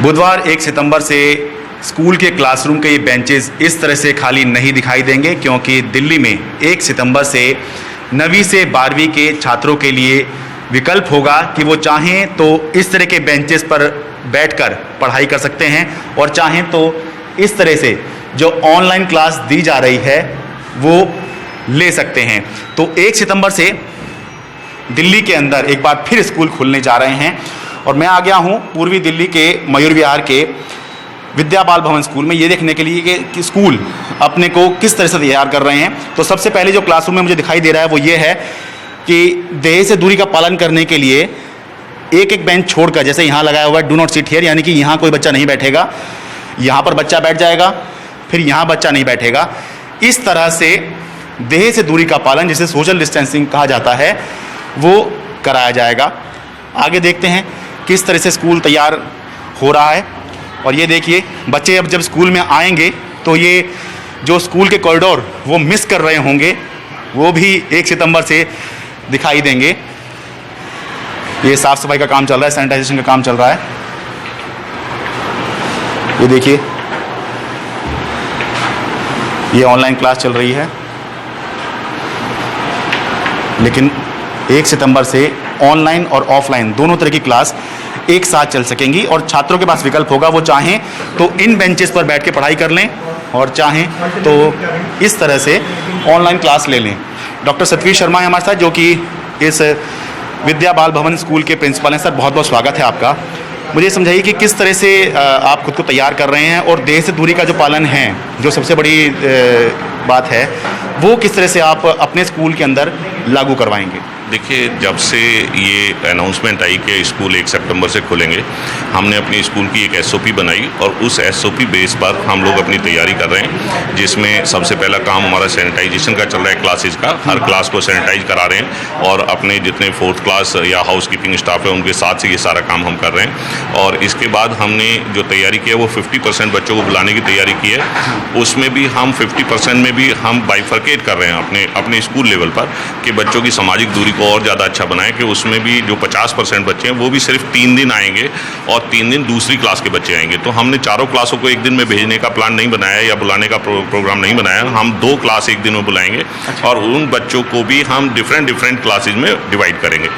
बुधवार 1 सितंबर से स्कूल के क्लासरूम के ये बेंचेस इस तरह से खाली नहीं दिखाई देंगे, क्योंकि दिल्ली में 1 सितंबर से 9वीं से 12वीं के छात्रों के लिए विकल्प होगा कि वो चाहें तो इस तरह के बेंचेस पर बैठकर पढ़ाई कर सकते हैं और चाहें तो इस तरह से जो ऑनलाइन क्लास दी जा रही है वो ले सकते हैं। तो 1 सितंबर से दिल्ली के अंदर एक बार फिर स्कूल खुलने जा रहे हैं और मैं आ गया हूं पूर्वी दिल्ली के मयूर विहार के विद्या बाल भवन स्कूल में ये देखने के लिए कि स्कूल अपने को किस तरह से तैयार कर रहे हैं। तो सबसे पहले जो क्लासरूम में मुझे दिखाई दे रहा है वो ये है कि देह से दूरी का पालन करने के लिए एक एक बेंच छोड़कर, जैसे यहाँ लगाया हुआ है डू नॉट सिट हियर, यानी कि यहाँ कोई बच्चा नहीं बैठेगा, यहाँ पर बच्चा बैठ जाएगा, फिर यहाँ बच्चा नहीं बैठेगा। इस तरह से देह से दूरी का पालन, जिसे सोशल डिस्टेंसिंग कहा जाता है, वो कराया जाएगा। आगे देखते हैं किस तरह से स्कूल तैयार हो रहा है। और ये देखिए बच्चे अब जब स्कूल में आएंगे तो ये जो स्कूल के कॉरिडोर वो मिस कर रहे होंगे वो भी 1 सितंबर से दिखाई देंगे। ये साफ़ सफाई का काम चल रहा है, सैनिटाइजेशन का काम चल रहा है। ये देखिए ये ऑनलाइन क्लास चल रही है, लेकिन 1 सितंबर से ऑनलाइन और ऑफलाइन दोनों तरह की क्लास एक साथ चल सकेंगी और छात्रों के पास विकल्प होगा, वो चाहें तो इन बेंचेस पर बैठ के पढ़ाई कर लें और चाहें तो इस तरह से ऑनलाइन क्लास ले लें। डॉक्टर सतवीर शर्मा है हमारे साथ, जो कि इस विद्या बाल भवन स्कूल के प्रिंसिपल हैं। सर बहुत बहुत स्वागत है आपका। मुझे समझाइए कि किस तरह से आप खुद को तैयार कर रहे हैं और देह से दूरी का जो पालन है, जो सबसे बड़ी बात है, वो किस तरह से आप अपने स्कूल के अंदर लागू करवाएंगे। देखिए, जब से ये अनाउंसमेंट आई कि स्कूल 1 सितंबर से खुलेंगे, हमने अपनी स्कूल की एक SOP बनाई और उस SOP बेस पर हम लोग अपनी तैयारी कर रहे हैं, जिसमें सबसे पहला काम हमारा सैनिटाइजेशन का चल रहा है। क्लासेज का हर क्लास को सैनिटाइज करा रहे हैं और अपने जितने 4th क्लास या हाउस कीपिंग स्टाफ है उनके साथ से ये सारा काम हम कर रहे हैं। और इसके बाद हमने जो तैयारी की है वो 50% बच्चों को बुलाने की तैयारी की है। उसमें भी हम 50% में भी हम बाइफर्केट कर रहे हैं अपने स्कूल लेवल पर कि बच्चों की सामाजिक दूरी और ज़्यादा अच्छा बनाएं, कि उसमें भी जो 50% बच्चे हैं वो भी सिर्फ 3 दिन आएंगे और 3 दिन दूसरी क्लास के बच्चे आएंगे। तो हमने चारों क्लासों को एक दिन में भेजने का प्लान नहीं बनाया या बुलाने का प्रोग्राम नहीं बनाया। हम 2 क्लास एक दिन में बुलाएंगे और उन बच्चों को भी हम डिफरेंट क्लासेज में डिवाइड करेंगे।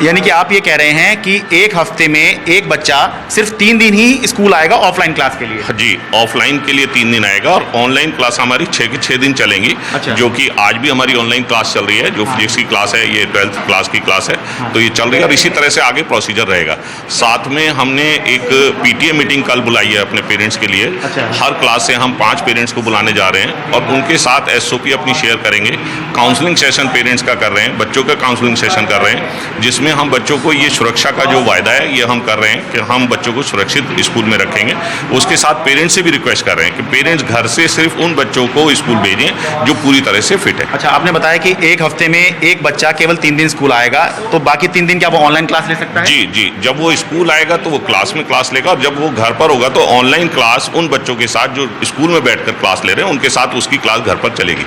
यानी कि आप ये कह रहे हैं कि एक हफ्ते में एक बच्चा सिर्फ 3 दिन ही स्कूल आएगा ऑफलाइन क्लास के लिए। जी, ऑफलाइन के लिए 3 दिन आएगा और ऑनलाइन क्लास हमारी 6 के 6 दिन चलेंगी। अच्छा। जो कि आज भी हमारी ऑनलाइन क्लास चल रही है, जो फिजिक्स की क्लास है, ये 12th क्लास की क्लास है। तो ये चल रही है और इसी तरह से आगे प्रोसीजर रहेगा। साथ में हमने एक PTA मीटिंग कल बुलाई है अपने पेरेंट्स के लिए। अच्छा। हर क्लास से हम 5 पेरेंट्स को बुलाने जा रहे हैं और उनके साथ SOP अपनी शेयर करेंगे। काउंसलिंग सेशन पेरेंट्स का कर रहे हैं, बच्चों का काउंसलिंग सेशन कर रहे हैं, जिसमें हम बच्चों को ये सुरक्षा का जो वायदा है ये हम कर रहे हैं कि हम बच्चों को सुरक्षित स्कूल में रखेंगे। उसके साथ पेरेंट्स से भी रिक्वेस्ट कर रहे हैं कि पेरेंट्स घर से सिर्फ उन बच्चों को स्कूल भेजें जो पूरी तरह से फिट है। अच्छा, आपने बताया कि एक हफ्ते में एक बच्चा केवल 3 दिन स्कूल आएगा, तो बाकी 3 दिन क्या वो ऑनलाइन क्लास ले सकता है? जी, जब वो स्कूल आएगा तो वो क्लास में क्लास लेगा और जब वो घर पर होगा तो ऑनलाइन क्लास उन बच्चों के साथ जो स्कूल में बैठकर क्लास ले रहे हैं उनके साथ उसकी क्लास घर पर चलेगी।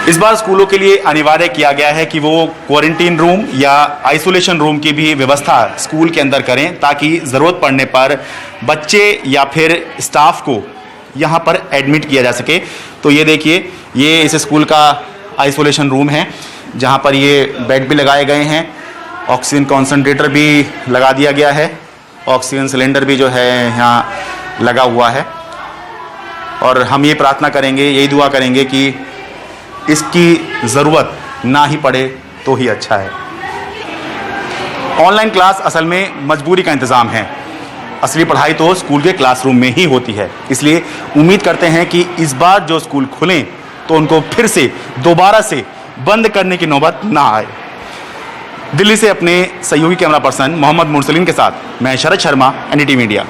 इस बार स्कूलों के लिए अनिवार्य किया गया है कि वो क्वारंटीन रूम या आइसोलेशन रूम की भी व्यवस्था स्कूल के अंदर करें, ताकि ज़रूरत पड़ने पर बच्चे या फिर स्टाफ को यहाँ पर एडमिट किया जा सके। तो ये देखिए, ये इस स्कूल का आइसोलेशन रूम है, जहाँ पर ये बेड भी लगाए गए हैं, ऑक्सीजन कॉन्सनट्रेटर भी लगा दिया गया है, ऑक्सीजन सिलेंडर भी जो है यहाँ लगा हुआ है। और हम ये प्रार्थना करेंगे, यही दुआ करेंगे कि इसकी ज़रूरत ना ही पड़े तो ही अच्छा है। ऑनलाइन क्लास असल में मजबूरी का इंतज़ाम है, असली पढ़ाई तो स्कूल के क्लासरूम में ही होती है। इसलिए उम्मीद करते हैं कि इस बार जो स्कूल खुलें तो उनको फिर से दोबारा से बंद करने की नौबत ना आए। दिल्ली से अपने सहयोगी कैमरा पर्सन मोहम्मद मुरसलीन के साथ मैं शरद शर्मा, NDTV मीडिया।